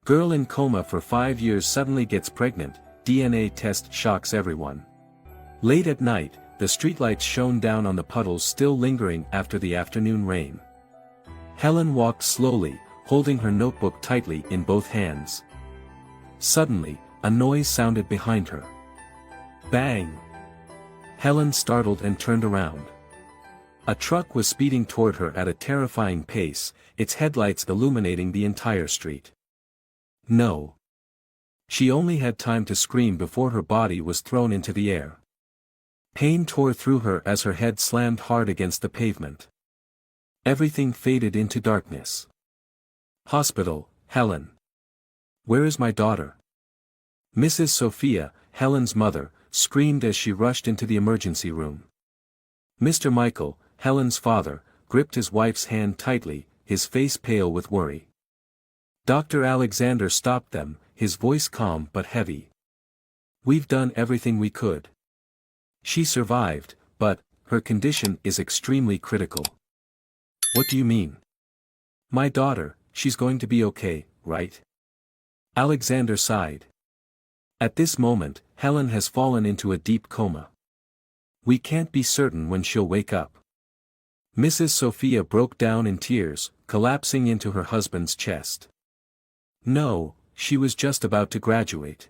Girl in coma for 5 years suddenly gets pregnant, DNA test shocks everyone. Late at night, the streetlights shone down on the puddles still lingering after the afternoon rain. Helen walked slowly, holding her notebook tightly in both hands. Suddenly, a noise sounded behind her. Bang! Helen startled and turned around. A truck was speeding toward her at a terrifying pace, its headlights illuminating the entire street. No. She only had time to scream before her body was thrown into the air. Pain tore through her as her head slammed hard against the pavement. Everything faded into darkness. Hospital, Helen. Where is my daughter? Mrs. Sophia, Helen's mother, screamed as she rushed into the emergency room. Mr. Michael, Helen's father, gripped his wife's hand tightly, his face pale with worry. Dr. Alexander stopped them, his voice calm but heavy. We've done everything we could. She survived, but her condition is extremely critical. What do you mean? My daughter, she's going to be okay, right? Alexander sighed. At this moment, Helen has fallen into a deep coma. We can't be certain when she'll wake up. Mrs. Sophia broke down in tears, collapsing into her husband's chest. No, she was just about to graduate.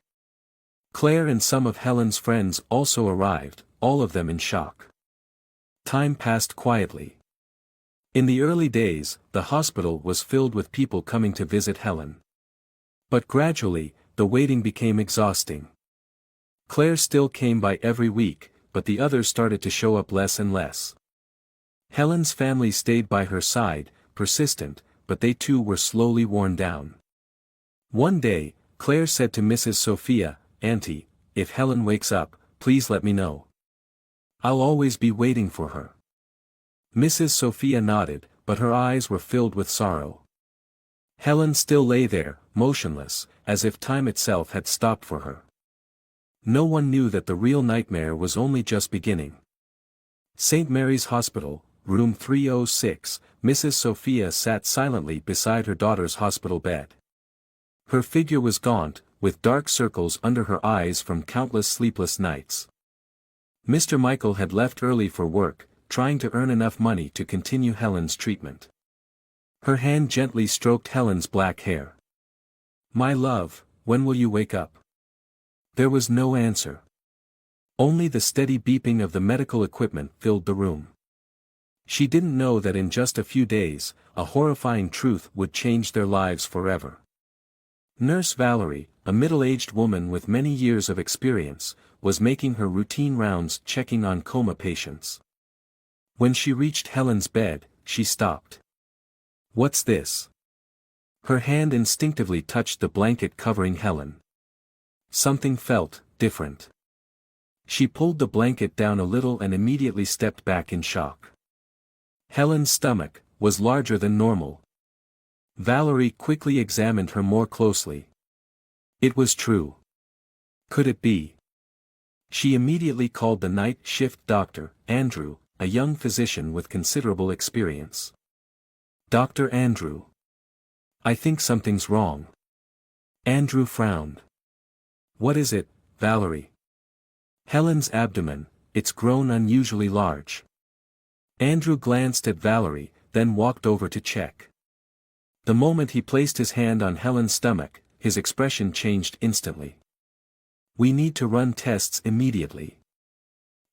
Claire and some of Helen's friends also arrived, all of them in shock. Time passed quietly. In the early days, the hospital was filled with people coming to visit Helen. But gradually, the waiting became exhausting. Claire still came by every week, but the others started to show up less and less. Helen's family stayed by her side, persistent, but they too were slowly worn down. One day, Claire said to Mrs. Sophia, "Auntie, if Helen wakes up, please let me know. I'll always be waiting for her." Mrs. Sophia nodded, but her eyes were filled with sorrow. Helen still lay there, motionless, as if time itself had stopped for her. No one knew that the real nightmare was only just beginning. St. Mary's Hospital, room 306, Mrs. Sophia sat silently beside her daughter's hospital bed. Her figure was gaunt, with dark circles under her eyes from countless sleepless nights. Mr. Michael had left early for work, trying to earn enough money to continue Helen's treatment. Her hand gently stroked Helen's black hair. "My love, when will you wake up?" There was no answer. Only the steady beeping of the medical equipment filled the room. She didn't know that in just a few days, a horrifying truth would change their lives forever. Nurse Valerie, a middle-aged woman with many years of experience, was making her routine rounds checking on coma patients. When she reached Helen's bed, she stopped. "What's this?" Her hand instinctively touched the blanket covering Helen. Something felt different. She pulled the blanket down a little and immediately stepped back in shock. Helen's stomach was larger than normal. Valerie quickly examined her more closely. It was true. Could it be? She immediately called the night shift doctor, Andrew, a young physician with considerable experience. "Dr. Andrew. I think something's wrong." Andrew frowned. "What is it, Valerie?" "Helen's abdomen, it's grown unusually large." Andrew glanced at Valerie, then walked over to check. The moment he placed his hand on Helen's stomach, his expression changed instantly. "We need to run tests immediately."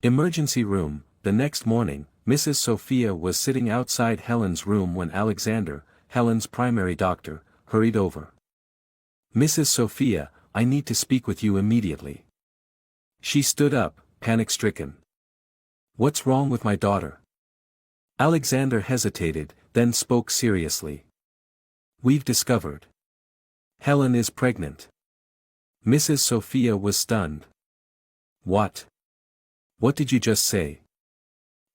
Emergency room. The next morning, Mrs. Sophia was sitting outside Helen's room when Alexander, Helen's primary doctor, hurried over. "Mrs. Sophia, I need to speak with you immediately." She stood up, panic-stricken. "What's wrong with my daughter?" Alexander hesitated, then spoke seriously. "We've discovered. Helen is pregnant." Mrs. Sophia was stunned. "What? What did you just say?"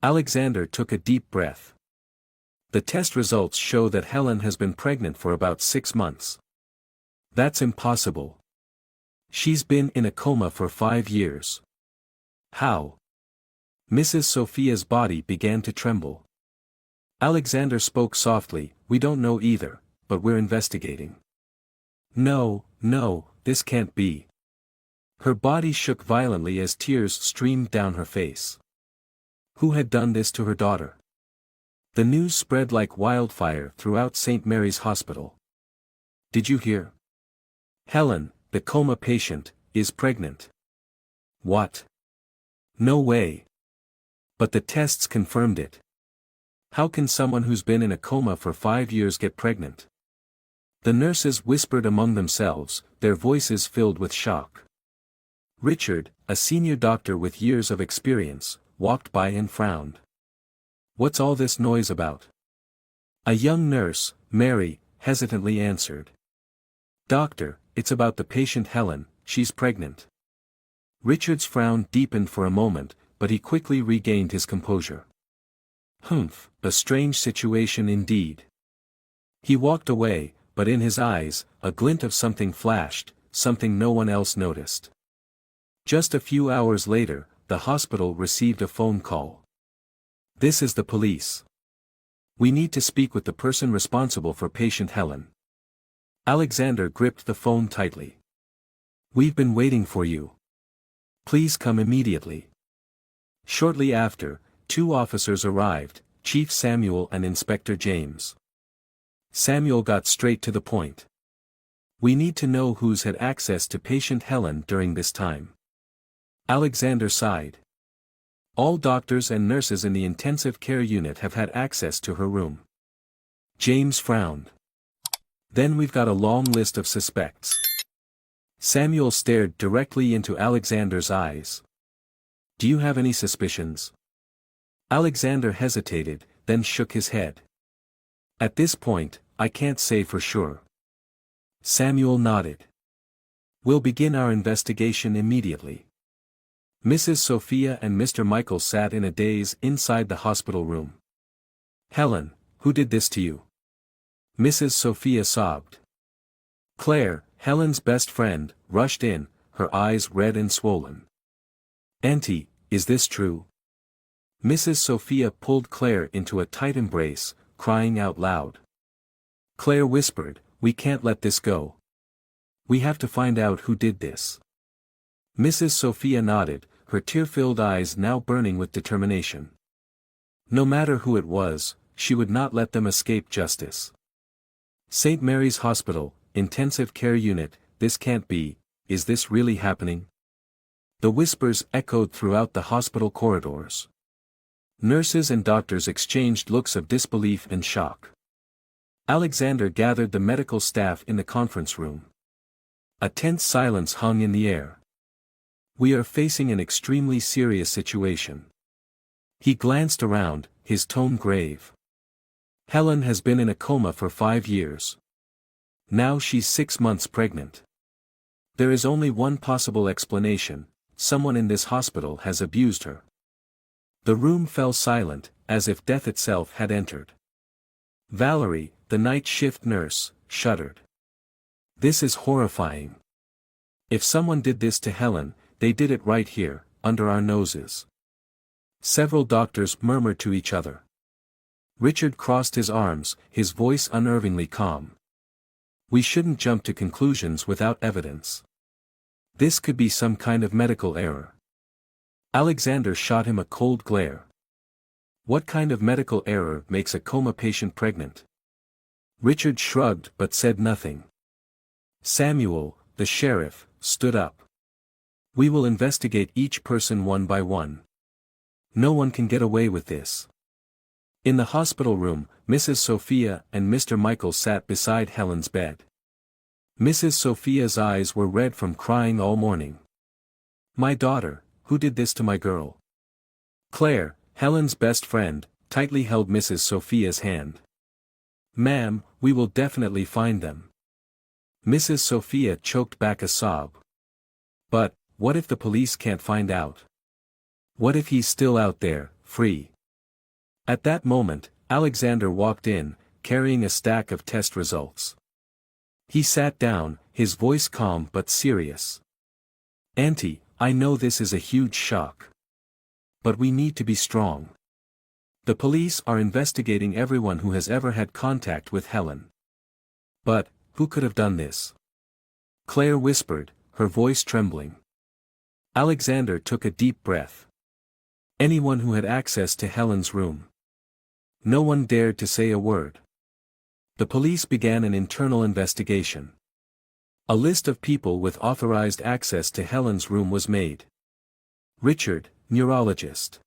Alexander took a deep breath. "The test results show that Helen has been pregnant for about 6 months. That's impossible. She's been in a coma for 5 years. How?" Mrs. Sophia's body began to tremble. Alexander spoke softly, "We don't know either, but we're investigating." No, no, this can't be. Her body shook violently as tears streamed down her face. Who had done this to her daughter? The news spread like wildfire throughout St. Mary's Hospital. Did you hear? Helen, the coma patient, is pregnant. What? No way. But the tests confirmed it. How can someone who's been in a coma for 5 years get pregnant? The nurses whispered among themselves, their voices filled with shock. Richard, a senior doctor with years of experience, walked by and frowned. What's all this noise about? A young nurse, Mary, hesitantly answered. Doctor, it's about the patient Helen, she's pregnant. Richard's frown deepened for a moment, but he quickly regained his composure. Humph, a strange situation indeed. He walked away, but in his eyes, a glint of something flashed, something no one else noticed. Just a few hours later, the hospital received a phone call. This is the police. We need to speak with the person responsible for patient Helen. Alexander gripped the phone tightly. We've been waiting for you. Please come immediately. Shortly after, 2 officers arrived, Chief Samuel and Inspector James. Samuel got straight to the point. We need to know who's had access to patient Helen during this time. Alexander sighed. All doctors and nurses in the intensive care unit have had access to her room. James frowned. Then we've got a long list of suspects. Samuel stared directly into Alexander's eyes. Do you have any suspicions? Alexander hesitated, then shook his head. At this point, I can't say for sure. Samuel nodded. We'll begin our investigation immediately. Mrs. Sophia and Mr. Michael sat in a daze inside the hospital room. Helen, who did this to you? Mrs. Sophia sobbed. Claire, Helen's best friend, rushed in, her eyes red and swollen. Auntie, is this true? Mrs. Sophia pulled Claire into a tight embrace, crying out loud. Claire whispered, we can't let this go. We have to find out who did this. Mrs. Sophia nodded, her tear-filled eyes now burning with determination. No matter who it was, she would not let them escape justice. St. Mary's Hospital, Intensive Care Unit, this can't be, is this really happening? The whispers echoed throughout the hospital corridors. Nurses and doctors exchanged looks of disbelief and shock. Alexander gathered the medical staff in the conference room. A tense silence hung in the air. We are facing an extremely serious situation. He glanced around, his tone grave. Helen has been in a coma for 5 years. Now she's 6 months pregnant. There is only one possible explanation: someone in this hospital has abused her. The room fell silent, as if death itself had entered. Valerie, the night shift nurse, shuddered. This is horrifying. If someone did this to Helen, they did it right here, under our noses. Several doctors murmured to each other. Richard crossed his arms, his voice unnervingly calm. We shouldn't jump to conclusions without evidence. This could be some kind of medical error. Alexander shot him a cold glare. What kind of medical error makes a coma patient pregnant? Richard shrugged but said nothing. Samuel, the sheriff, stood up. We will investigate each person one by one. No one can get away with this. In the hospital room, Mrs. Sophia and Mr. Michael sat beside Helen's bed. Mrs. Sophia's eyes were red from crying all morning. My daughter, who did this to my girl? Claire, Helen's best friend, tightly held Mrs. Sophia's hand. Ma'am, we will definitely find them. Mrs. Sophia choked back a sob. But, what if the police can't find out? What if he's still out there, free? At that moment, Alexander walked in, carrying a stack of test results. He sat down, his voice calm but serious. Auntie, I know this is a huge shock. But we need to be strong. The police are investigating everyone who has ever had contact with Helen. But, who could have done this? Claire whispered, her voice trembling. Alexander took a deep breath. Anyone who had access to Helen's room. No one dared to say a word. The police began an internal investigation. A list of people with authorized access to Helen's room was made. Richard, neurologist.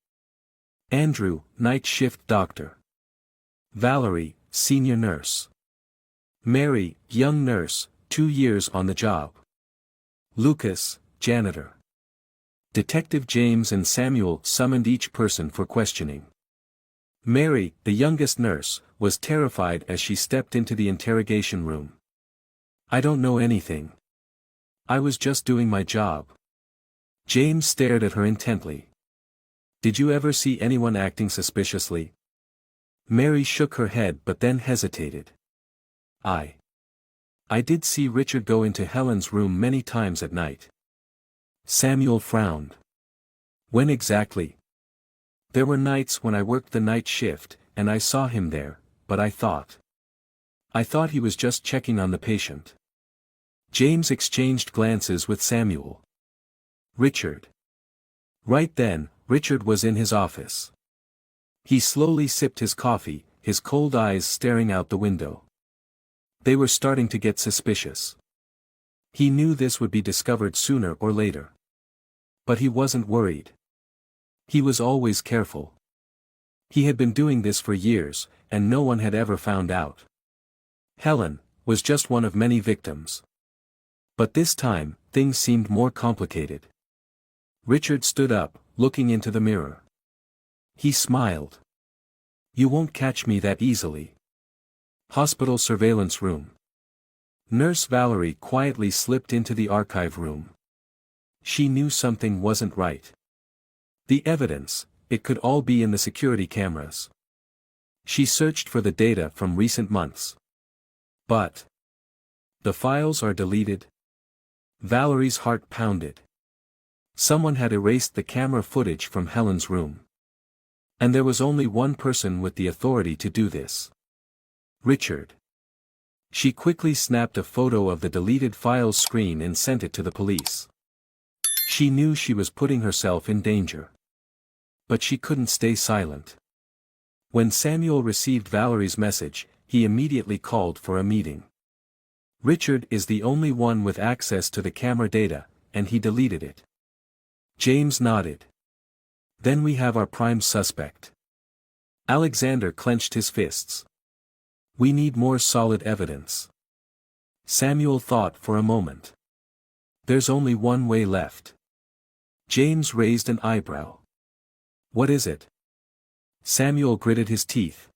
Andrew, night shift doctor. Valerie, senior nurse. Mary, young nurse, 2 years on the job. Lucas, janitor. Detective James and Samuel summoned each person for questioning. Mary, the youngest nurse, was terrified as she stepped into the interrogation room. "I don't know anything. I was just doing my job." James stared at her intently. "Did you ever see anyone acting suspiciously?" Mary shook her head but then hesitated. I did see Richard go into Helen's room many times at night." Samuel frowned. "When exactly?" "There were nights when I worked the night shift, and I saw him there, but I thought he was just checking on the patient." James exchanged glances with Samuel. "Richard." Right then, Richard was in his office. He slowly sipped his coffee, his cold eyes staring out the window. They were starting to get suspicious. He knew this would be discovered sooner or later. But he wasn't worried. He was always careful. He had been doing this for years, and no one had ever found out. Helen was just one of many victims. But this time, things seemed more complicated. Richard stood up, looking into the mirror. He smiled. "You won't catch me that easily." Hospital surveillance room. Nurse Valerie quietly slipped into the archive room. She knew something wasn't right. The evidence, it could all be in the security cameras. She searched for the data from recent months. But the files are deleted. Valerie's heart pounded. Someone had erased the camera footage from Helen's room. And there was only one person with the authority to do this. Richard. She quickly snapped a photo of the deleted files screen and sent it to the police. She knew she was putting herself in danger. But she couldn't stay silent. When Samuel received Valerie's message, he immediately called for a meeting. Richard is the only one with access to the camera data, and he deleted it. James nodded. Then we have our prime suspect. Alexander clenched his fists. We need more solid evidence. Samuel thought for a moment. There's only one way left. James raised an eyebrow. What is it? Samuel gritted his teeth.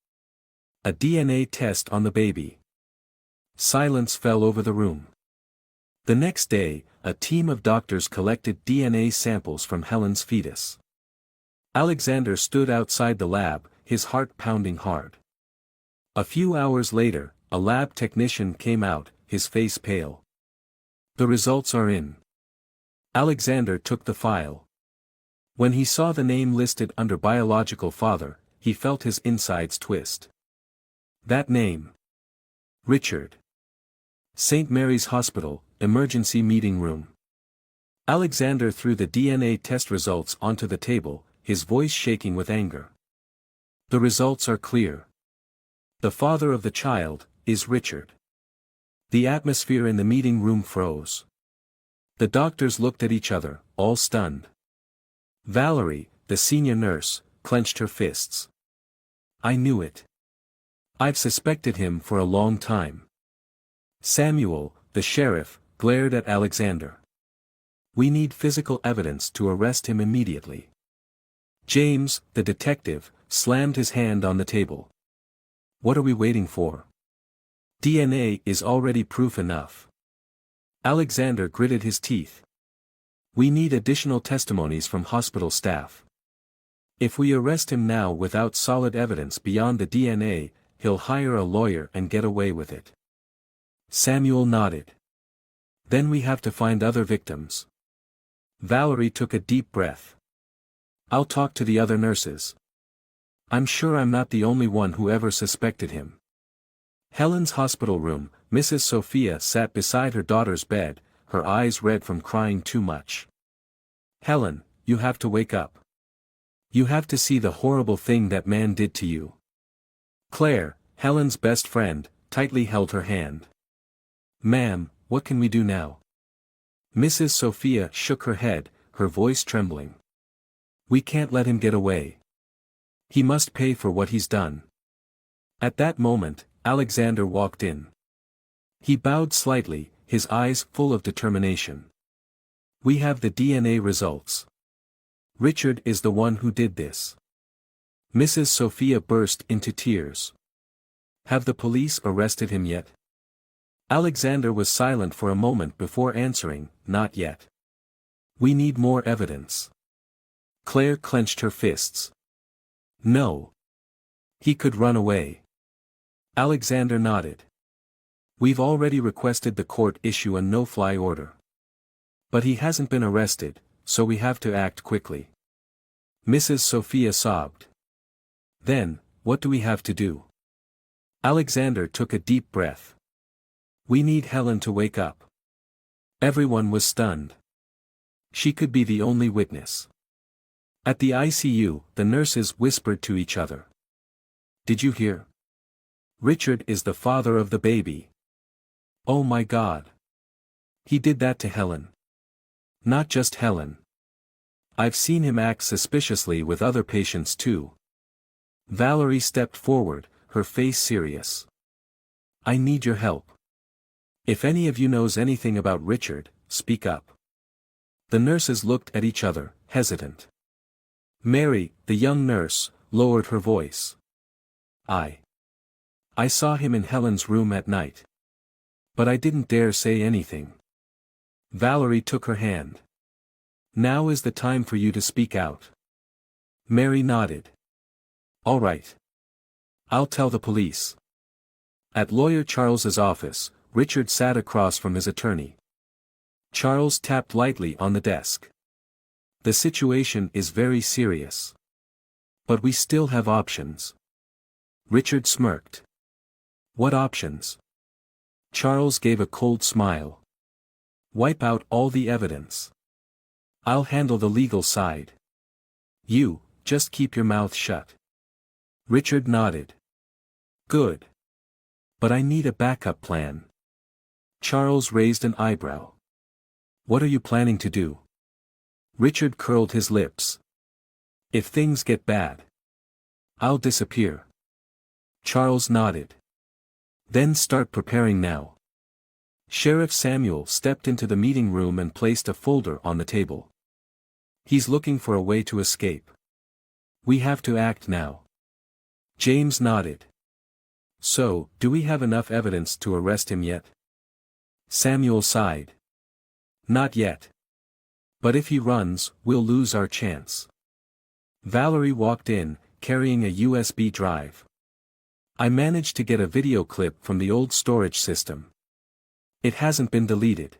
A DNA test on the baby. Silence fell over the room. The next day, a team of doctors collected DNA samples from Helen's fetus. Alexander stood outside the lab, his heart pounding hard. A few hours later, a lab technician came out, his face pale. The results are in. Alexander took the file. When he saw the name listed under biological father, he felt his insides twist. That name. Richard. St. Mary's Hospital, emergency meeting room. Alexander threw the DNA test results onto the table, his voice shaking with anger. The results are clear. The father of the child is Richard. The atmosphere in the meeting room froze. The doctors looked at each other, all stunned. Valerie, the senior nurse, clenched her fists. I knew it. I've suspected him for a long time. Samuel, the sheriff, glared at Alexander. We need physical evidence to arrest him immediately. James, the detective, slammed his hand on the table. What are we waiting for? DNA is already proof enough. Alexander gritted his teeth. We need additional testimonies from hospital staff. If we arrest him now without solid evidence beyond the DNA, he'll hire a lawyer and get away with it. Samuel nodded. Then we have to find other victims. Valerie took a deep breath. I'll talk to the other nurses. I'm sure I'm not the only one who ever suspected him. Helen's hospital room, Mrs. Sophia sat beside her daughter's bed, her eyes red from crying too much. Helen, you have to wake up. You have to see the horrible thing that man did to you. Claire, Helen's best friend, tightly held her hand. Ma'am, what can we do now? Mrs. Sophia shook her head, her voice trembling. We can't let him get away. He must pay for what he's done. At that moment, Alexander walked in. He bowed slightly, his eyes full of determination. We have the DNA results. Richard is the one who did this. Mrs. Sophia burst into tears. Have the police arrested him yet? Alexander was silent for a moment before answering, not yet. We need more evidence. Claire clenched her fists. No. He could run away. Alexander nodded. We've already requested the court issue a no-fly order. But he hasn't been arrested, so we have to act quickly. Mrs. Sophia sobbed. Then, what do we have to do? Alexander took a deep breath. We need Helen to wake up. Everyone was stunned. She could be the only witness. At the ICU, the nurses whispered to each other. Did you hear? Richard is the father of the baby. Oh my God. He did that to Helen. Not just Helen. I've seen him act suspiciously with other patients too. Valerie stepped forward, her face serious. I need your help. If any of you knows anything about Richard, speak up. The nurses looked at each other, hesitant. Mary, the young nurse, lowered her voice. I saw him in Helen's room at night. But I didn't dare say anything. Valerie took her hand. Now is the time for you to speak out. Mary nodded. All right. I'll tell the police. At Lawyer Charles's office, Richard sat across from his attorney. Charles tapped lightly on the desk. The situation is very serious. But we still have options. Richard smirked. What options? Charles gave a cold smile. Wipe out all the evidence. I'll handle the legal side. You, just keep your mouth shut. Richard nodded. Good. But I need a backup plan. Charles raised an eyebrow. What are you planning to do? Richard curled his lips. If things get bad, I'll disappear. Charles nodded. Then start preparing now. Sheriff Samuel stepped into the meeting room and placed a folder on the table. He's looking for a way to escape. We have to act now. James nodded. So, do we have enough evidence to arrest him yet? Samuel sighed. Not yet. But if he runs, we'll lose our chance. Valerie walked in, carrying a USB drive. I managed to get a video clip from the old storage system. It hasn't been deleted.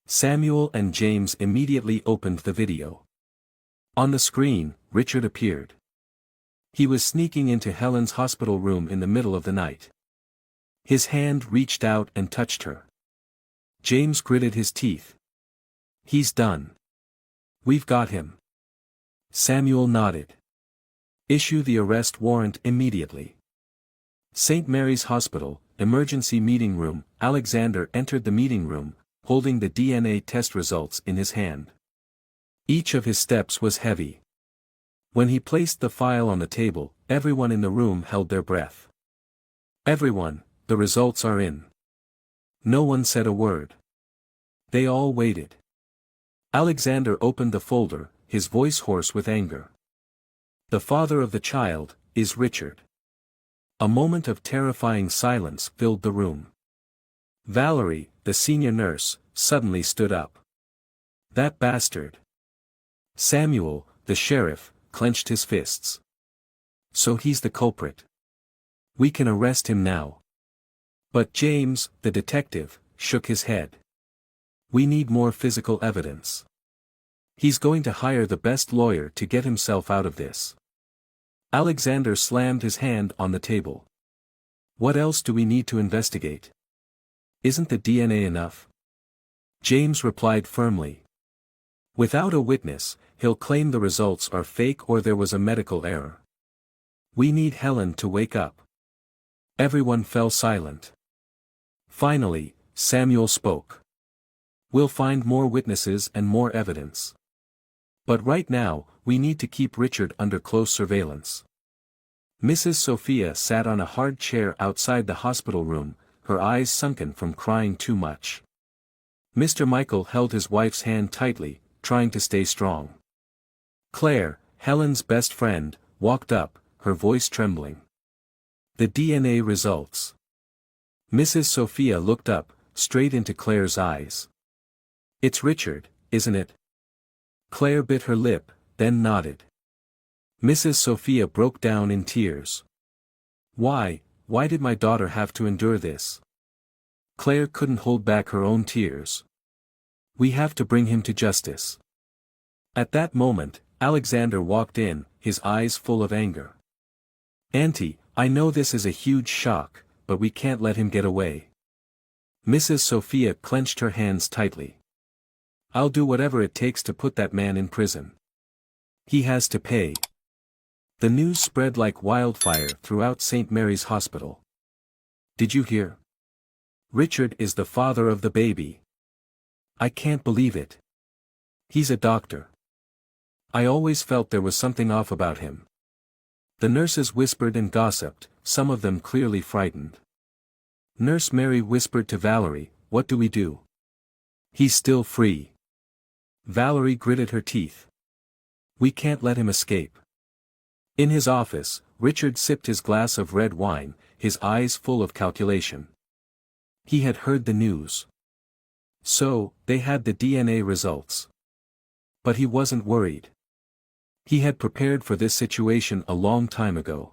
Samuel and James immediately opened the video. On the screen, Richard appeared. He was sneaking into Helen's hospital room in the middle of the night. His hand reached out and touched her. James gritted his teeth. He's done. We've got him. Samuel nodded. Issue the arrest warrant immediately. St. Mary's Hospital, emergency meeting room. Alexander entered the meeting room, holding the DNA test results in his hand. Each of his steps was heavy. When he placed the file on the table, everyone in the room held their breath. Everyone, the results are in. No one said a word. They all waited. Alexander opened the folder, his voice hoarse with anger. The father of the child is Richard. A moment of terrifying silence filled the room. Valerie, the senior nurse, suddenly stood up. That bastard. Samuel, the sheriff, clenched his fists. So he's the culprit. We can arrest him now. But James, the detective, shook his head. We need more physical evidence. He's going to hire the best lawyer to get himself out of this. Alexander slammed his hand on the table. What else do we need to investigate? Isn't the DNA enough? James replied firmly. Without a witness, he'll claim the results are fake or there was a medical error. We need Helen to wake up. Everyone fell silent. Finally, Samuel spoke. We'll find more witnesses and more evidence. But right now, we need to keep Richard under close surveillance. Mrs. Sophia sat on a hard chair outside the hospital room, her eyes sunken from crying too much. Mr. Michael held his wife's hand tightly, trying to stay strong. Claire, Helen's best friend, walked up, her voice trembling. The DNA results. Mrs. Sophia looked up, straight into Claire's eyes. It's Richard, isn't it? Claire bit her lip, then nodded. Mrs. Sophia broke down in tears. Why did my daughter have to endure this? Claire couldn't hold back her own tears. We have to bring him to justice. At that moment, Alexander walked in, his eyes full of anger. Auntie, I know this is a huge shock, but we can't let him get away. Mrs. Sophia clenched her hands tightly. I'll do whatever it takes to put that man in prison. He has to pay. The news spread like wildfire throughout St. Mary's Hospital. Did you hear? Richard is the father of the baby. I can't believe it. He's a doctor. I always felt there was something off about him. The nurses whispered and gossiped, some of them clearly frightened. Nurse Mary whispered to Valerie, what do we do? He's still free. Valerie gritted her teeth. We can't let him escape. In his office, Richard sipped his glass of red wine, his eyes full of calculation. He had heard the news. So, they had the DNA results. But he wasn't worried. He had prepared for this situation a long time ago.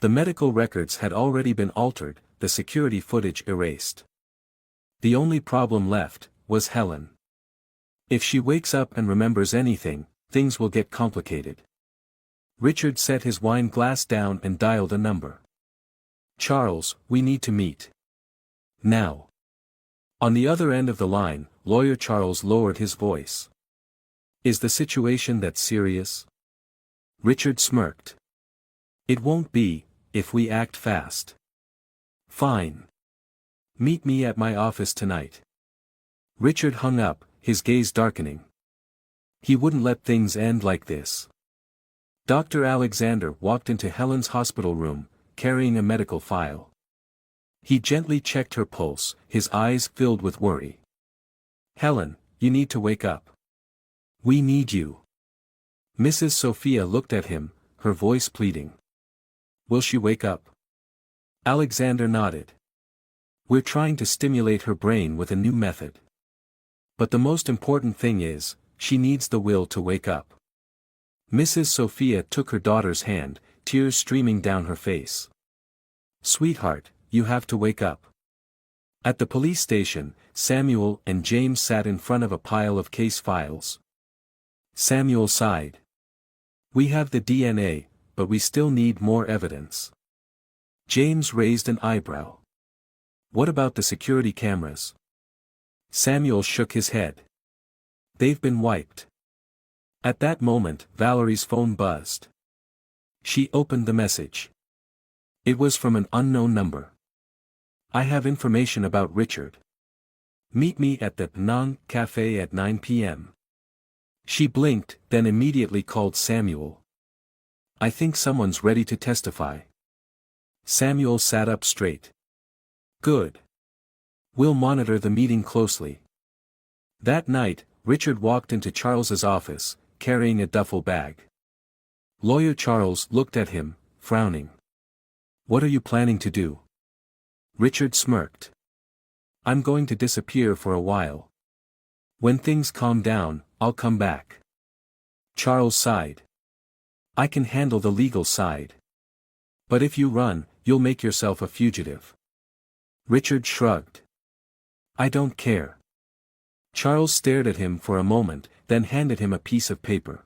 The medical records had already been altered, the security footage erased. The only problem left was Helen. If she wakes up and remembers anything, things will get complicated. Richard set his wine glass down and dialed a number. Charles, we need to meet. Now. On the other end of the line, Lawyer Charles lowered his voice. Is the situation that serious? Richard smirked. It won't be, if we act fast. Fine. Meet me at my office tonight. Richard hung up, his gaze darkening. He wouldn't let things end like this. Dr. Alexander walked into Helen's hospital room, carrying a medical file. He gently checked her pulse, his eyes filled with worry. Helen, you need to wake up. We need you. Mrs. Sophia looked at him, her voice pleading. Will she wake up? Alexander nodded. We're trying to stimulate her brain with a new method. But the most important thing is, she needs the will to wake up. Mrs. Sophia took her daughter's hand, tears streaming down her face. Sweetheart, you have to wake up. At the police station, Samuel and James sat in front of a pile of case files. Samuel sighed. We have the DNA, but we still need more evidence. James raised an eyebrow. What about the security cameras? Samuel shook his head. They've been wiped. At that moment, Valerie's phone buzzed. She opened the message. It was from an unknown number. I have information about Richard. Meet me at the Penang Cafe at 9 p.m. She blinked, then immediately called Samuel. I think someone's ready to testify. Samuel sat up straight. Good. We'll monitor the meeting closely. That night, Richard walked into Charles's office, carrying a duffel bag. Lawyer Charles looked at him, frowning. What are you planning to do? Richard smirked. I'm going to disappear for a while. When things calm down, I'll come back. Charles sighed. I can handle the legal side. But if you run, you'll make yourself a fugitive. Richard shrugged. I don't care. Charles stared at him for a moment, then handed him a piece of paper.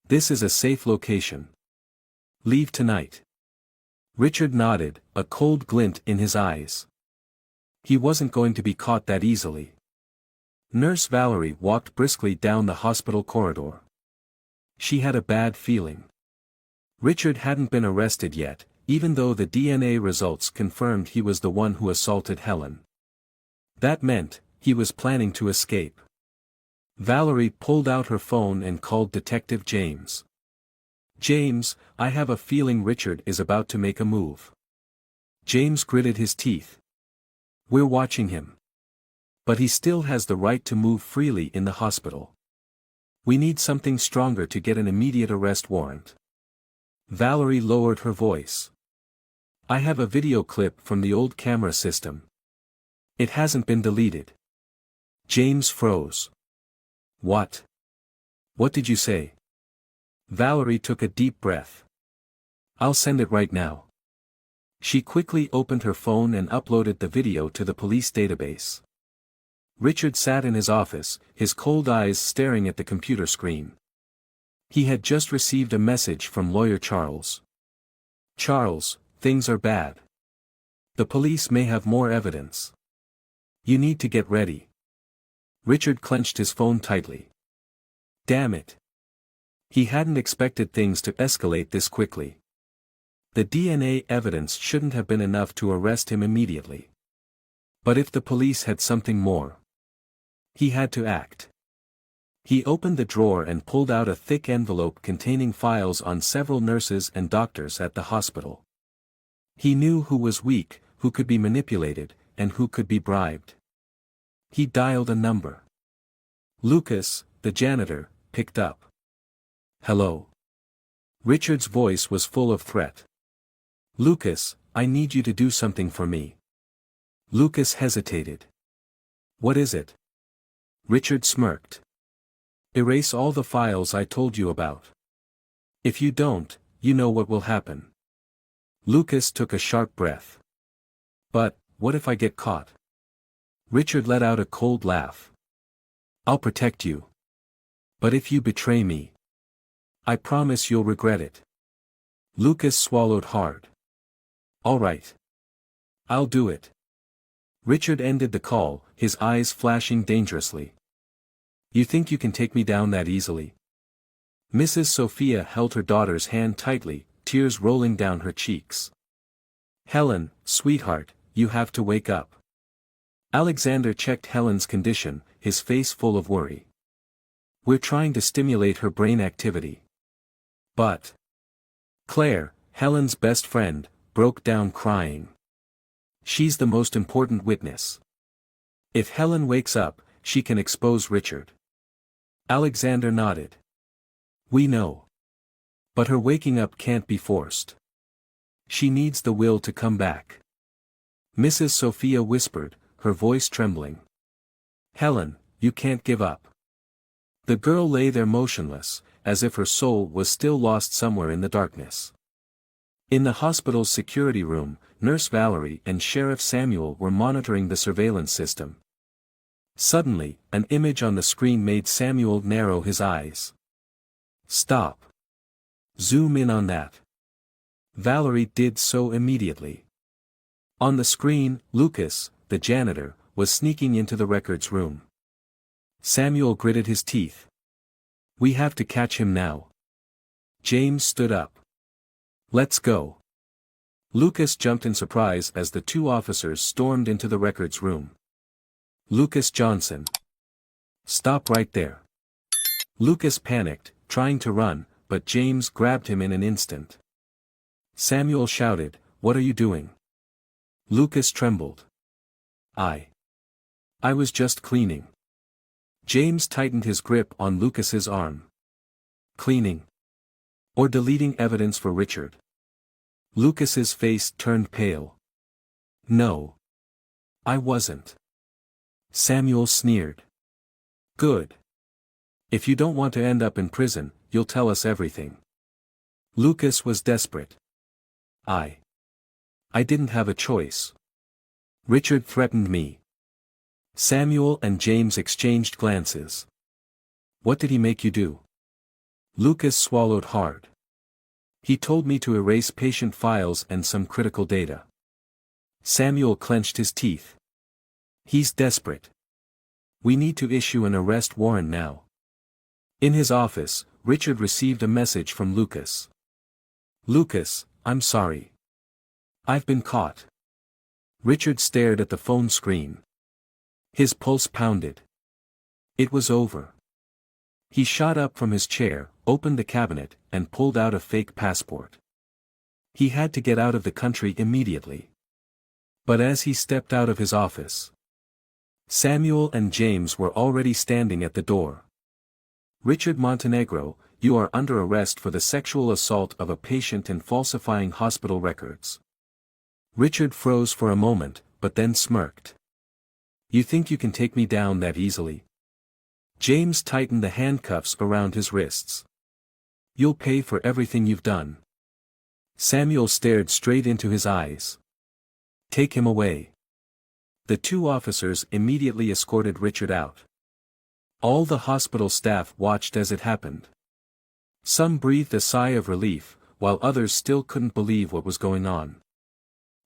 This is a safe location. Leave tonight. Richard nodded, a cold glint in his eyes. He wasn't going to be caught that easily. Nurse Valerie walked briskly down the hospital corridor. She had a bad feeling. Richard hadn't been arrested yet, even though the DNA results confirmed he was the one who assaulted Helen. That meant, he was planning to escape. Valerie pulled out her phone and called Detective James. "James, I have a feeling Richard is about to make a move." James gritted his teeth. "We're watching him. But he still has the right to move freely in the hospital. We need something stronger to get an immediate arrest warrant." Valerie lowered her voice. "I have a video clip from the old camera system. It hasn't been deleted." James froze. "What? What did you say?" Valerie took a deep breath. "I'll send it right now." She quickly opened her phone and uploaded the video to the police database. Richard sat in his office, his cold eyes staring at the computer screen. He had just received a message from lawyer Charles. "Charles, things are bad. The police may have more evidence. You need to get ready." Richard clenched his phone tightly. Damn it. He hadn't expected things to escalate this quickly. The DNA evidence shouldn't have been enough to arrest him immediately. But if the police had something more, he had to act. He opened the drawer and pulled out a thick envelope containing files on several nurses and doctors at the hospital. He knew who was weak, who could be manipulated, and who could be bribed. He dialed a number. Lucas, the janitor, picked up. "Hello." Richard's voice was full of threat. "Lucas, I need you to do something for me." Lucas hesitated. "What is it?" Richard smirked. "Erase all the files I told you about. If you don't, you know what will happen." Lucas took a sharp breath. "But, what if I get caught?" Richard let out a cold laugh. "I'll protect you. But if you betray me, I promise you'll regret it." Lucas swallowed hard. "All right. I'll do it." Richard ended the call, his eyes flashing dangerously. "You think you can take me down that easily?" Mrs. Sophia held her daughter's hand tightly, tears rolling down her cheeks. "Helen, sweetheart, you have to wake up." Alexander checked Helen's condition, his face full of worry. "We're trying to stimulate her brain activity." But Claire, Helen's best friend, broke down crying. "She's the most important witness. If Helen wakes up, she can expose Richard." Alexander nodded. "We know. But her waking up can't be forced. She needs the will to come back." Mrs. Sophia whispered, her voice trembling. "Helen, you can't give up." The girl lay there motionless, as if her soul was still lost somewhere in the darkness. In the hospital's security room, Nurse Valerie and Sheriff Samuel were monitoring the surveillance system. Suddenly, an image on the screen made Samuel narrow his eyes. "Stop. Zoom in on that." Valerie did so immediately. On the screen, Lucas, the janitor, was sneaking into the records room. Samuel gritted his teeth. "We have to catch him now." James stood up. "Let's go." Lucas jumped in surprise as the two officers stormed into the records room. "Lucas Johnson. Stop right there." Lucas panicked, trying to run, but James grabbed him in an instant. Samuel shouted, "What are you doing?" Lucas trembled. I was just cleaning." James tightened his grip on Lucas's arm. "Cleaning? Or deleting evidence for Richard?" Lucas's face turned pale. "No. I wasn't." Samuel sneered. "Good. If you don't want to end up in prison, you'll tell us everything." Lucas was desperate. I didn't have a choice. Richard threatened me." Samuel and James exchanged glances. "What did he make you do?" Lucas swallowed hard. "He told me to erase patient files and some critical data." Samuel clenched his teeth. "He's desperate. We need to issue an arrest warrant now. In his office, Richard received a message from Lucas. Lucas, I'm sorry. I've been caught. Richard stared at the phone screen. His pulse pounded. It was over. He shot up from his chair, opened the cabinet, and pulled out a fake passport. He had to get out of the country immediately. But as he stepped out of his office, Samuel and James were already standing at the door. Richard Montenegro, you are under arrest for the sexual assault of a patient and falsifying hospital records. Richard froze for a moment, but then smirked. You think you can take me down that easily? James tightened the handcuffs around his wrists. You'll pay for everything you've done. Samuel stared straight into his eyes. Take him away. The two officers immediately escorted Richard out. All the hospital staff watched as it happened. Some breathed a sigh of relief, while others still couldn't believe what was going on.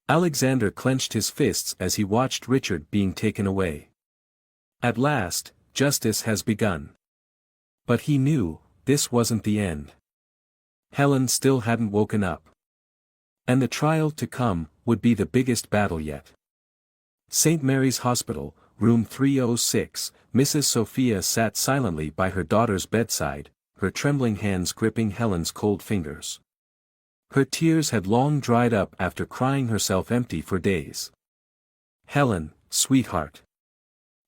Alexander clenched his fists as he watched Richard being taken away. At last, justice has begun. But he knew, this wasn't the end. Helen still hadn't woken up. And the trial to come would be the biggest battle yet. St. Mary's Hospital, room 306, Mrs. Sophia sat silently by her daughter's bedside, her trembling hands gripping Helen's cold fingers. Her tears had long dried up after crying herself empty for days. Helen, sweetheart.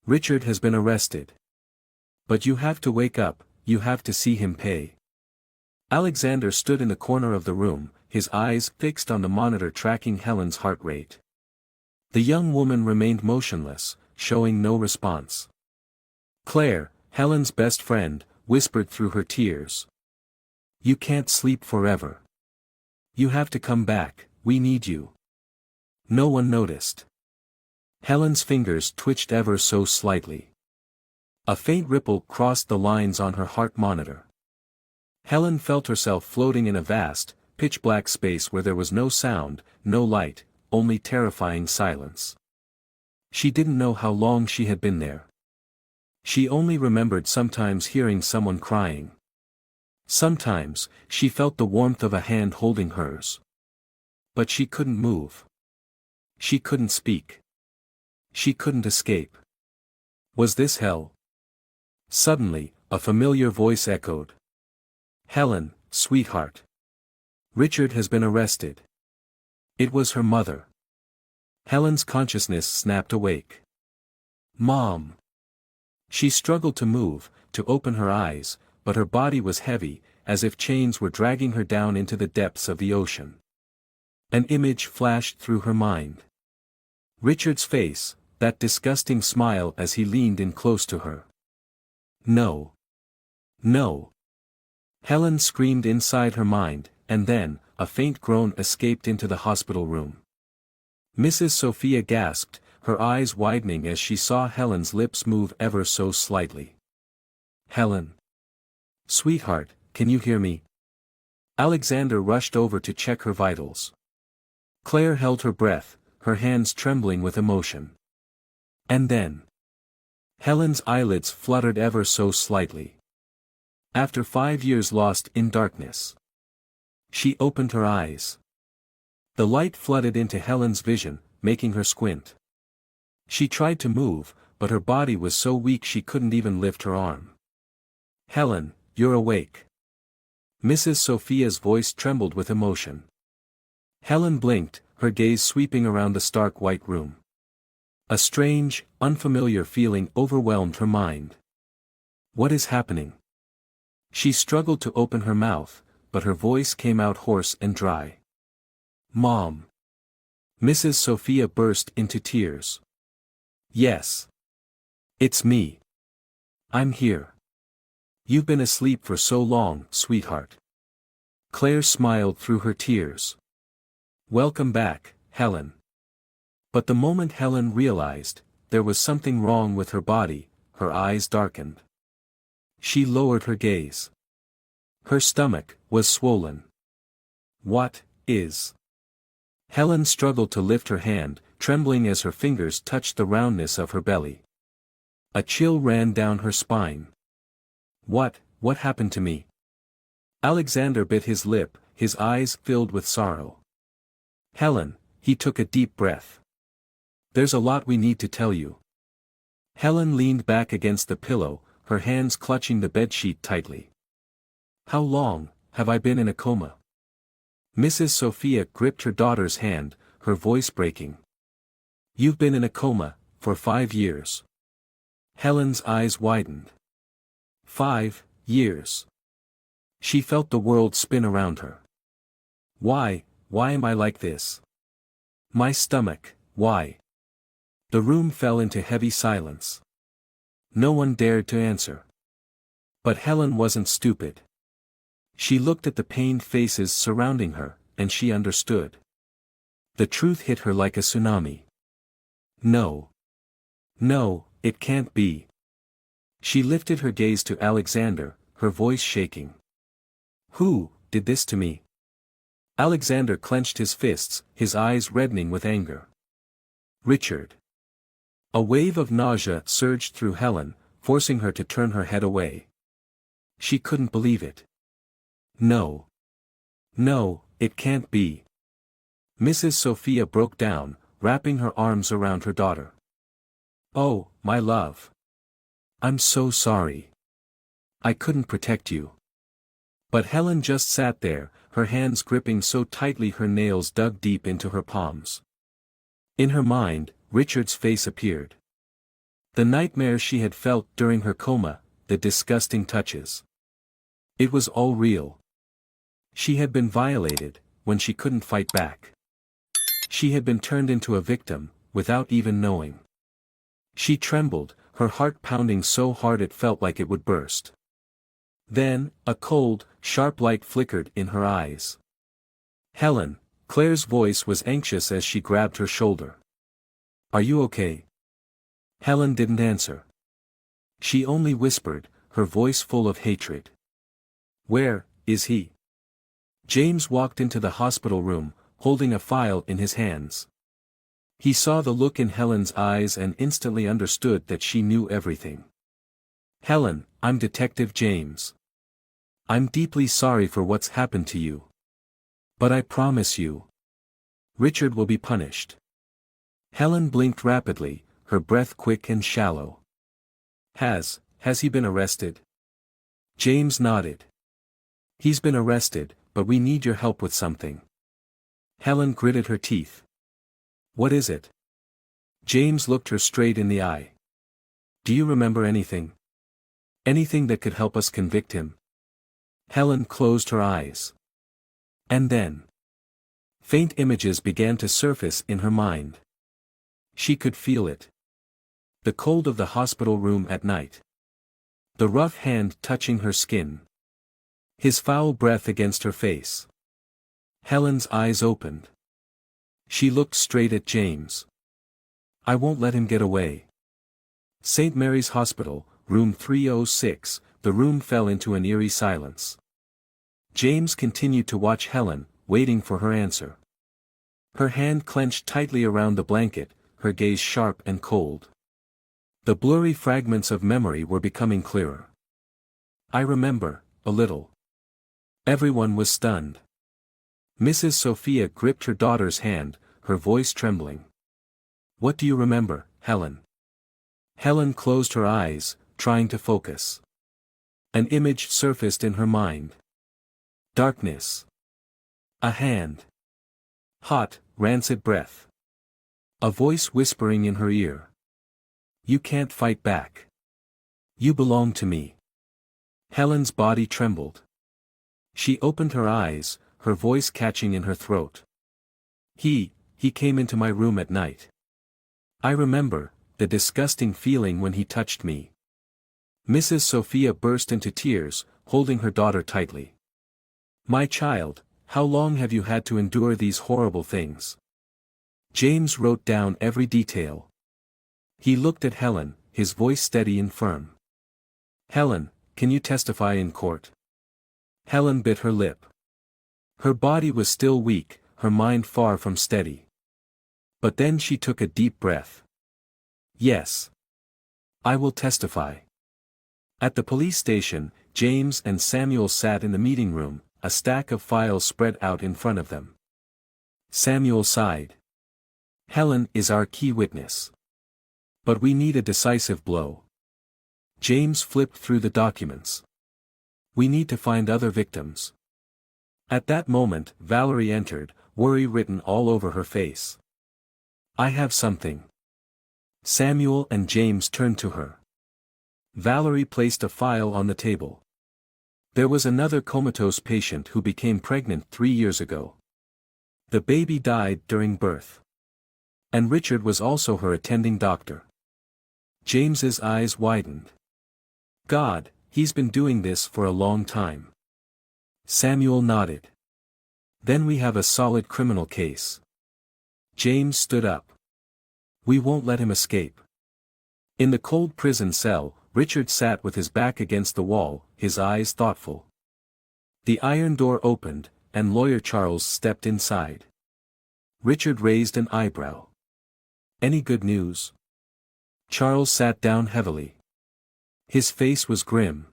Richard has been arrested. But you have to wake up, you have to see him pay. Alexander stood in the corner of the room, his eyes fixed on the monitor tracking Helen's heart rate. The young woman remained motionless, showing no response. Claire, Helen's best friend, whispered through her tears. You can't sleep forever. You have to come back, we need you. No one noticed. Helen's fingers twitched ever so slightly. A faint ripple crossed the lines on her heart monitor. Helen felt herself floating in a vast, pitch-black space where there was no sound, no light, only terrifying silence. She didn't know how long she had been there. She only remembered sometimes hearing someone crying. Sometimes, she felt the warmth of a hand holding hers. But she couldn't move. She couldn't speak. She couldn't escape. Was this hell? Suddenly, a familiar voice echoed. Helen, sweetheart. Richard has been arrested. It was her mother. Helen's consciousness snapped awake. Mom. She struggled to move, to open her eyes, but her body was heavy, as if chains were dragging her down into the depths of the ocean. An image flashed through her mind. Richard's face, that disgusting smile as he leaned in close to her. No. No. Helen screamed inside her mind, and then, a faint groan escaped into the hospital room. Mrs. Sophia gasped, her eyes widening as she saw Helen's lips move ever so slightly. Helen. Sweetheart, can you hear me? Alexander rushed over to check her vitals. Claire held her breath, her hands trembling with emotion. And then, Helen's eyelids fluttered ever so slightly. After 5 years lost in darkness, she opened her eyes. The light flooded into Helen's vision, making her squint. She tried to move, but her body was so weak she couldn't even lift her arm. Helen, you're awake. Mrs. Sophia's voice trembled with emotion. Helen blinked, her gaze sweeping around the stark white room. A strange, unfamiliar feeling overwhelmed her mind. What is happening? She struggled to open her mouth, but her voice came out hoarse and dry. Mom. Mrs. Sophia burst into tears. Yes. It's me. I'm here. You've been asleep for so long, sweetheart. Claire smiled through her tears. Welcome back, Helen. But the moment Helen realized, there was something wrong with her body, her eyes darkened. She lowered her gaze. Her stomach was swollen. What is? Helen struggled to lift her hand, trembling as her fingers touched the roundness of her belly. A chill ran down her spine. What happened to me? Alexander bit his lip, his eyes filled with sorrow. Helen, he took a deep breath. There's a lot we need to tell you. Helen leaned back against the pillow, her hands clutching the bedsheet tightly. How long have I been in a coma? Mrs. Sophia gripped her daughter's hand, her voice breaking. You've been in a coma, for 5 years. Helen's eyes widened. 5 years. She felt the world spin around her. Why am I like this? My stomach, why? The room fell into heavy silence. No one dared to answer. But Helen wasn't stupid. She looked at the pained faces surrounding her, and she understood. The truth hit her like a tsunami. No, it can't be. She lifted her gaze to Alexander, her voice shaking. Who did this to me? Alexander clenched his fists, his eyes reddening with anger. Richard. A wave of nausea surged through Helen, forcing her to turn her head away. She couldn't believe it. No, it can't be. Mrs. Sophia broke down, wrapping her arms around her daughter. Oh, my love. I'm so sorry. I couldn't protect you. But Helen just sat there, her hands gripping so tightly her nails dug deep into her palms. In her mind, Richard's face appeared. The nightmares she had felt during her coma, the disgusting touches. It was all real. She had been violated, when she couldn't fight back. She had been turned into a victim, without even knowing. She trembled, her heart pounding so hard it felt like it would burst. Then, a cold, sharp light flickered in her eyes. Helen, Claire's voice was anxious as she grabbed her shoulder. Are you okay? Helen didn't answer. She only whispered, her voice full of hatred. Where is he? James walked into the hospital room, holding a file in his hands. He saw the look in Helen's eyes and instantly understood that she knew everything. Helen, I'm Detective James. I'm deeply sorry for what's happened to you. But I promise you, Richard will be punished. Helen blinked rapidly, her breath quick and shallow. Has he been arrested? James nodded. He's been arrested, but we need your help with something. Helen gritted her teeth. What is it? James looked her straight in the eye. Do you remember anything? Anything that could help us convict him? Helen closed her eyes. And then, faint images began to surface in her mind. She could feel it. The cold of the hospital room at night. The rough hand touching her skin. His foul breath against her face. Helen's eyes opened. She looked straight at James. I won't let him get away. St. Mary's Hospital, room 306, the room fell into an eerie silence. James continued to watch Helen, waiting for her answer. Her hand clenched tightly around the blanket, her gaze sharp and cold. The blurry fragments of memory were becoming clearer. I remember, a little. Everyone was stunned. Mrs. Sophia gripped her daughter's hand, her voice trembling. What do you remember, Helen? Helen closed her eyes, trying to focus. An image surfaced in her mind. Darkness. A hand. Hot, rancid breath. A voice whispering in her ear. You can't fight back. You belong to me. Helen's body trembled. She opened her eyes, her voice catching in her throat. He came into my room at night. I remember, the disgusting feeling when he touched me. Mrs. Sophia burst into tears, holding her daughter tightly. My child, how long have you had to endure these horrible things? James wrote down every detail. He looked at Helen, his voice steady and firm. Helen, can you testify in court? Helen bit her lip. Her body was still weak, her mind far from steady. But then she took a deep breath. Yes. I will testify. At the police station, James and Samuel sat in the meeting room, a stack of files spread out in front of them. Samuel sighed. Helen is our key witness. But we need a decisive blow. James flipped through the documents. We need to find other victims. At that moment, Valerie entered, worry written all over her face. I have something. Samuel and James turned to her. Valerie placed a file on the table. There was another comatose patient who became pregnant 3 years ago. The baby died during birth. And Richard was also her attending doctor. James's eyes widened. God, he's been doing this for a long time. Samuel nodded. Then we have a solid criminal case. James stood up. We won't let him escape. In the cold prison cell, Richard sat with his back against the wall, his eyes thoughtful. The iron door opened, and Lawyer Charles stepped inside. Richard raised an eyebrow. Any good news? Charles sat down heavily. His face was grim.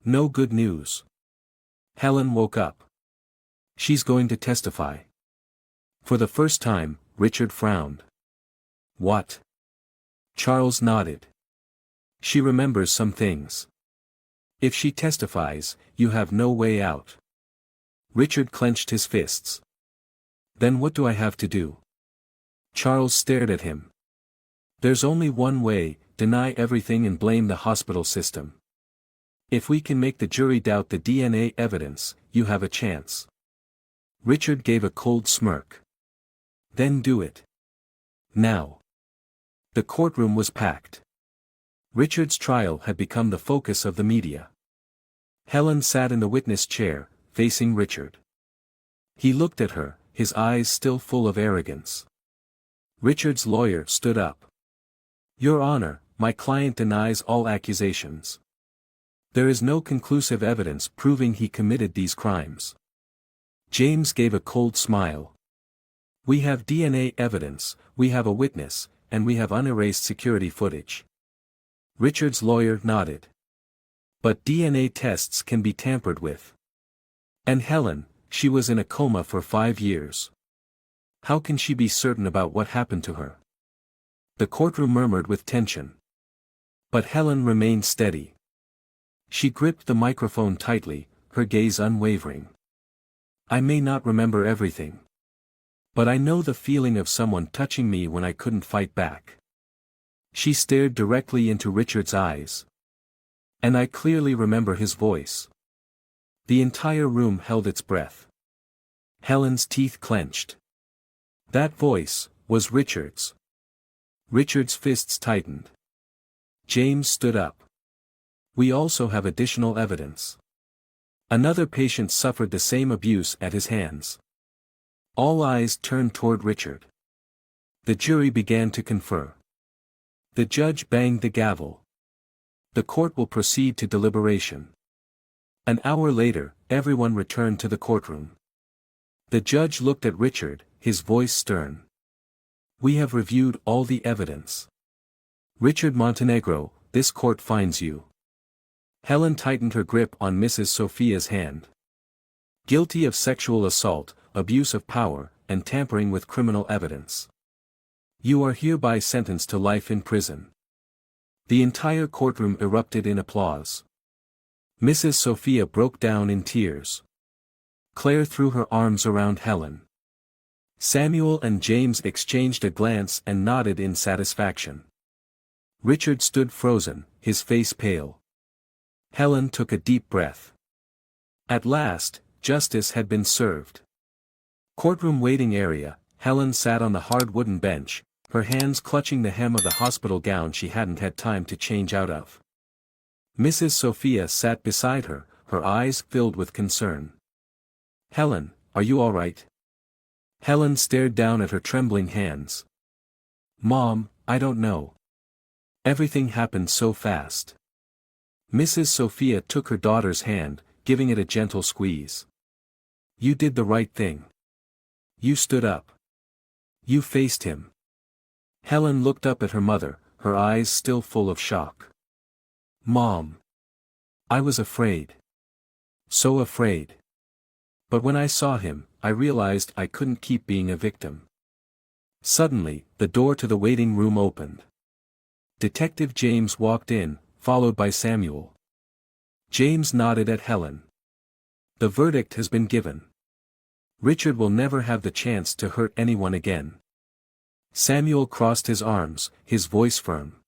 No good news. Helen woke up. She's going to testify. For the first time, Richard frowned. What? Charles nodded. She remembers some things. If she testifies, you have no way out. Richard clenched his fists. Then what do I have to do? Charles stared at him. There's only one way, deny everything and blame the hospital system. If we can make the jury doubt the DNA evidence, you have a chance. Richard gave a cold smirk. Then do it. Now. The courtroom was packed. Richard's trial had become the focus of the media. Helen sat in the witness chair, facing Richard. He looked at her, his eyes still full of arrogance. Richard's lawyer stood up. Your Honor, my client denies all accusations. There is no conclusive evidence proving he committed these crimes. James gave a cold smile. We have DNA evidence, we have a witness, and we have unerased security footage. Richard's lawyer nodded. But DNA tests can be tampered with. And Helen, she was in a coma for 5 years. How can she be certain about what happened to her? The courtroom murmured with tension. But Helen remained steady. She gripped the microphone tightly, her gaze unwavering. I may not remember everything. But I know the feeling of someone touching me when I couldn't fight back. She stared directly into Richard's eyes. And I clearly remember his voice. The entire room held its breath. Helen's teeth clenched. That voice was Richard's. Richard's fists tightened. James stood up. We also have additional evidence. Another patient suffered the same abuse at his hands. All eyes turned toward Richard. The jury began to confer. The judge banged the gavel. The court will proceed to deliberation. An hour later, everyone returned to the courtroom. The judge looked at Richard, his voice stern. We have reviewed all the evidence. Richard Montenegro, this court finds you. Helen tightened her grip on Mrs. Sophia's hand. Guilty of sexual assault, abuse of power, and tampering with criminal evidence. You are hereby sentenced to life in prison. The entire courtroom erupted in applause. Mrs. Sophia broke down in tears. Claire threw her arms around Helen. Samuel and James exchanged a glance and nodded in satisfaction. Richard stood frozen, his face pale. Helen took a deep breath. At last, justice had been served. Courtroom waiting area, Helen sat on the hard wooden bench, her hands clutching the hem of the hospital gown she hadn't had time to change out of. Mrs. Sophia sat beside her, her eyes filled with concern. Helen, are you all right? Helen stared down at her trembling hands. Mom, I don't know. Everything happened so fast. Mrs. Sophia took her daughter's hand, giving it a gentle squeeze. You did the right thing. You stood up. You faced him. Helen looked up at her mother, her eyes still full of shock. "Mom. I was afraid. So afraid. But when I saw him, I realized I couldn't keep being a victim." Suddenly, the door to the waiting room opened. Detective James walked in, followed by Samuel. James nodded at Helen. "The verdict has been given. Richard will never have the chance to hurt anyone again." Samuel crossed his arms, his voice firm.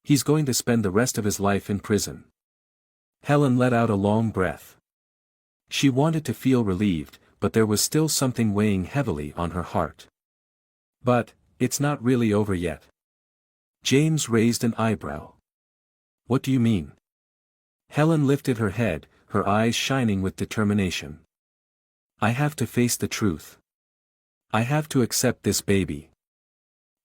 "He's going to spend the rest of his life in prison." Helen let out a long breath. She wanted to feel relieved, but there was still something weighing heavily on her heart. "But, it's not really over yet." James raised an eyebrow. "What do you mean?" Helen lifted her head, her eyes shining with determination. "I have to face the truth. I have to accept this baby."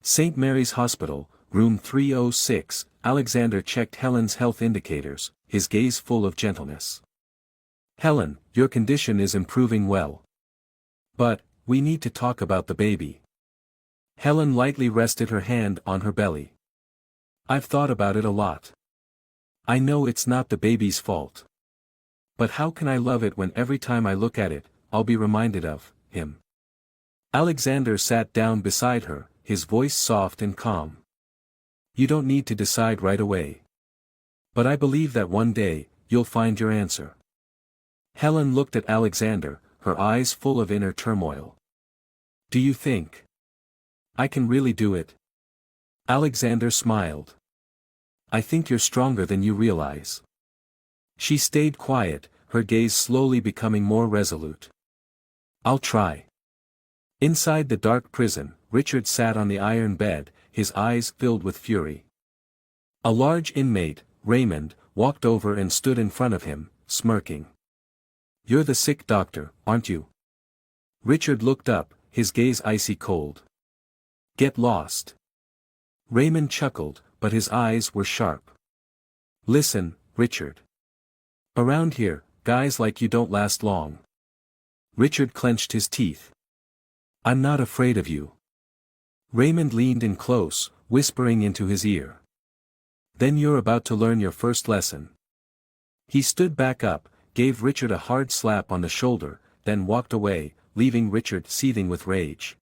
St. Mary's Hospital, room 306, Alexander checked Helen's health indicators, his gaze full of gentleness. "Helen, your condition is improving well. But, we need to talk about the baby." Helen lightly rested her hand on her belly. "I've thought about it a lot. I know it's not the baby's fault. But how can I love it when every time I look at it, I'll be reminded of him?" Alexander sat down beside her, his voice soft and calm. "You don't need to decide right away. But I believe that one day, you'll find your answer." Helen looked at Alexander, her eyes full of inner turmoil. "Do you think I can really do it?" Alexander smiled. "I think you're stronger than you realize." She stayed quiet, her gaze slowly becoming more resolute. "I'll try." Inside the dark prison, Richard sat on the iron bed, his eyes filled with fury. A large inmate, Raymond, walked over and stood in front of him, smirking. "You're the sick doctor, aren't you?" Richard looked up, his gaze icy cold. "Get lost." Raymond chuckled, but his eyes were sharp. "Listen, Richard. Around here, guys like you don't last long." Richard clenched his teeth. "I'm not afraid of you." Raymond leaned in close, whispering into his ear. "Then you're about to learn your first lesson." He stood back up, gave Richard a hard slap on the shoulder, then walked away, leaving Richard seething with rage.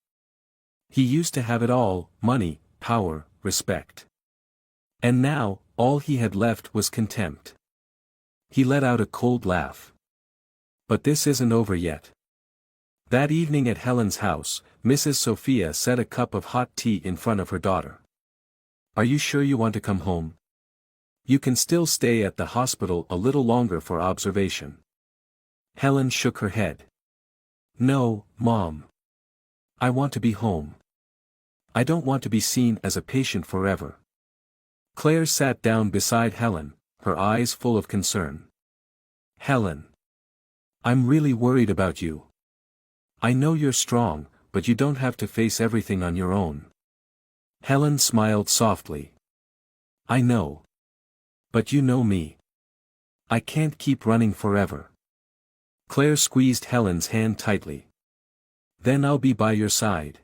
He used to have it all: money, power, respect. And now, all he had left was contempt. He let out a cold laugh. "But this isn't over yet." That evening at Helen's house, Mrs. Sophia set a cup of hot tea in front of her daughter. "Are you sure you want to come home? You can still stay at the hospital a little longer for observation." Helen shook her head. "No, Mom. I want to be home. I don't want to be seen as a patient forever." Claire sat down beside Helen, her eyes full of concern. "Helen. I'm really worried about you. I know you're strong, but you don't have to face everything on your own." Helen smiled softly. "I know. But you know me. I can't keep running forever." Claire squeezed Helen's hand tightly. "Then I'll be by your side."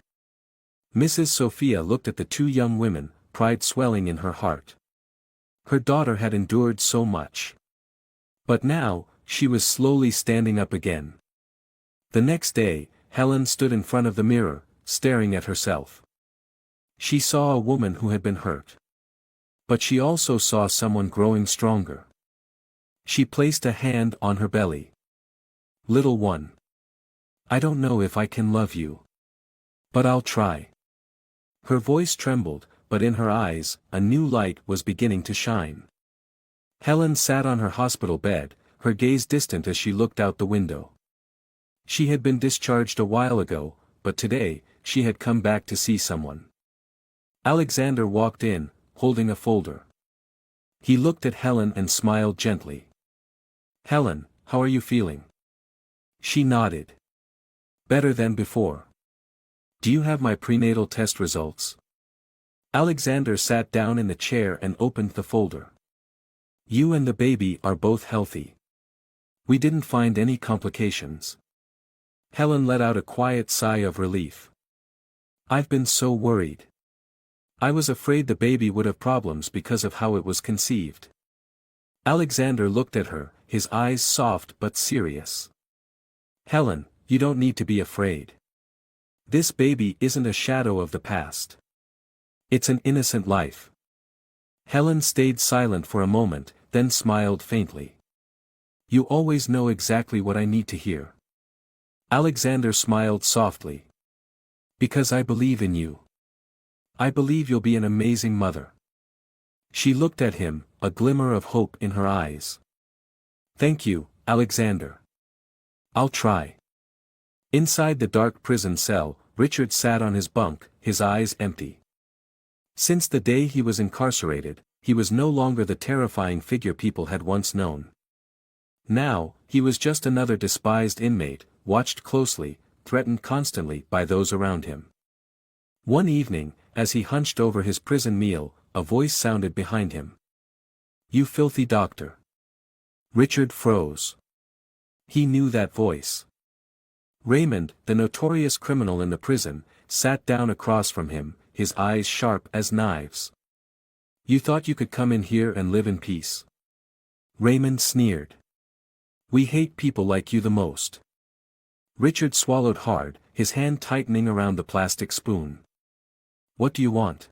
Mrs. Sophia looked at the two young women, pride swelling in her heart. Her daughter had endured so much. But now, she was slowly standing up again. The next day, Helen stood in front of the mirror, staring at herself. She saw a woman who had been hurt. But she also saw someone growing stronger. She placed a hand on her belly. "Little one. I don't know if I can love you. But I'll try." Her voice trembled, but in her eyes, a new light was beginning to shine. Helen sat on her hospital bed, her gaze distant as she looked out the window. She had been discharged a while ago, but today, she had come back to see someone. Alexander walked in, holding a folder. He looked at Helen and smiled gently. "Helen, how are you feeling?" She nodded. "Better than before. Do you have my prenatal test results?" Alexander sat down in the chair and opened the folder. "You and the baby are both healthy. We didn't find any complications." Helen let out a quiet sigh of relief. "I've been so worried. I was afraid the baby would have problems because of how it was conceived. Alexander looked at her, his eyes soft but serious. Helen, you don't need to be afraid. This baby isn't a shadow of the past. It's an innocent life. Helen stayed silent for a moment, then smiled faintly. You always know exactly what I need to hear. Alexander smiled softly. Because I believe in you. I believe you'll be an amazing mother. She looked at him, a glimmer of hope in her eyes. Thank you, Alexander. I'll try. Inside the dark prison cell, Richard sat on his bunk, his eyes empty. Since the day he was incarcerated, he was no longer the terrifying figure people had once known. Now, he was just another despised inmate, watched closely, threatened constantly by those around him. One evening, as he hunched over his prison meal, a voice sounded behind him. You filthy doctor. Richard froze. He knew that voice. Raymond, the notorious criminal in the prison, sat down across from him, his eyes sharp as knives. You thought you could come in here and live in peace? Raymond sneered. We hate people like you the most. Richard swallowed hard, his hand tightening around the plastic spoon. What do you want?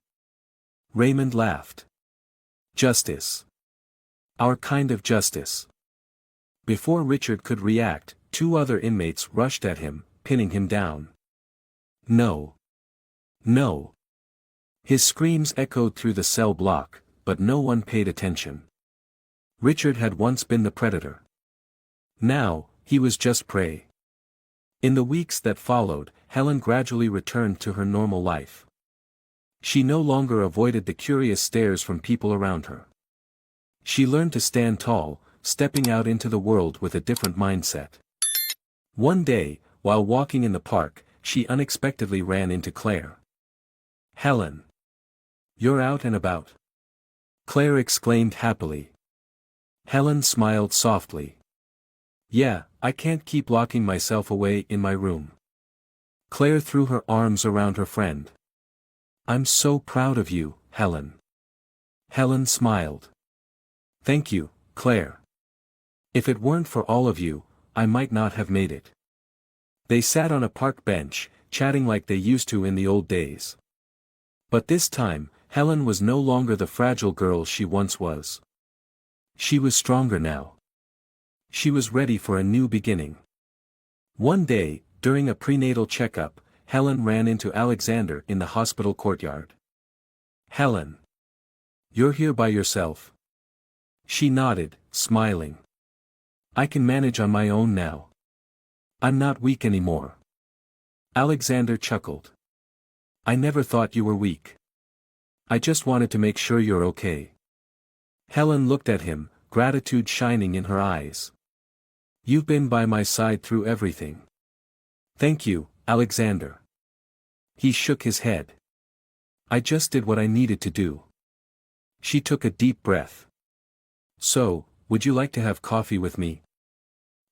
Raymond laughed. Justice. Our kind of justice. Before Richard could react, 2 other inmates rushed at him, pinning him down. No. No. His screams echoed through the cell block, but no one paid attention. Richard had once been the predator. Now, he was just prey. In the weeks that followed, Helen gradually returned to her normal life. She no longer avoided the curious stares from people around her. She learned to stand tall, stepping out into the world with a different mindset. One day, while walking in the park, she unexpectedly ran into Claire. Helen. You're out and about. Claire exclaimed happily. Helen smiled softly. Yeah, I can't keep locking myself away in my room. Claire threw her arms around her friend. I'm so proud of you, Helen. Helen smiled. Thank you, Claire. If it weren't for all of you, I might not have made it. They sat on a park bench, chatting like they used to in the old days. But this time, Helen was no longer the fragile girl she once was. She was stronger now. She was ready for a new beginning. One day, during a prenatal checkup, Helen ran into Alexander in the hospital courtyard. Helen. You're here by yourself? She nodded, smiling. I can manage on my own now. I'm not weak anymore. Alexander chuckled. I never thought you were weak. I just wanted to make sure you're okay. Helen looked at him, gratitude shining in her eyes. You've been by my side through everything. Thank you, Alexander. He shook his head. I just did what I needed to do. She took a deep breath. So, would you like to have coffee with me?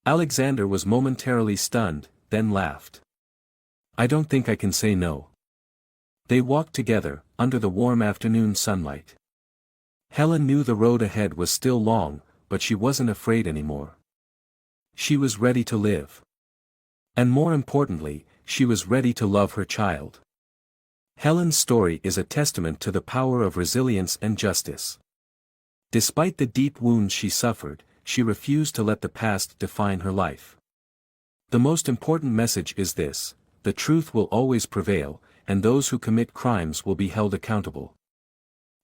Alexander was momentarily stunned, then laughed. I don't think I can say no. They walked together, under the warm afternoon sunlight. Helen knew the road ahead was still long, but she wasn't afraid anymore. She was ready to live. And more importantly, she was ready to love her child. Helen's story is a testament to the power of resilience and justice. Despite the deep wounds she suffered, she refused to let the past define her life. The most important message is this: the truth will always prevail, and those who commit crimes will be held accountable.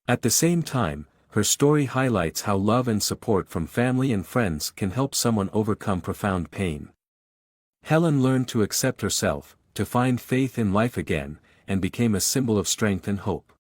At the same time, her story highlights how love and support from family and friends can help someone overcome profound pain. Helen learned to accept herself, to find faith in life again, and became a symbol of strength and hope.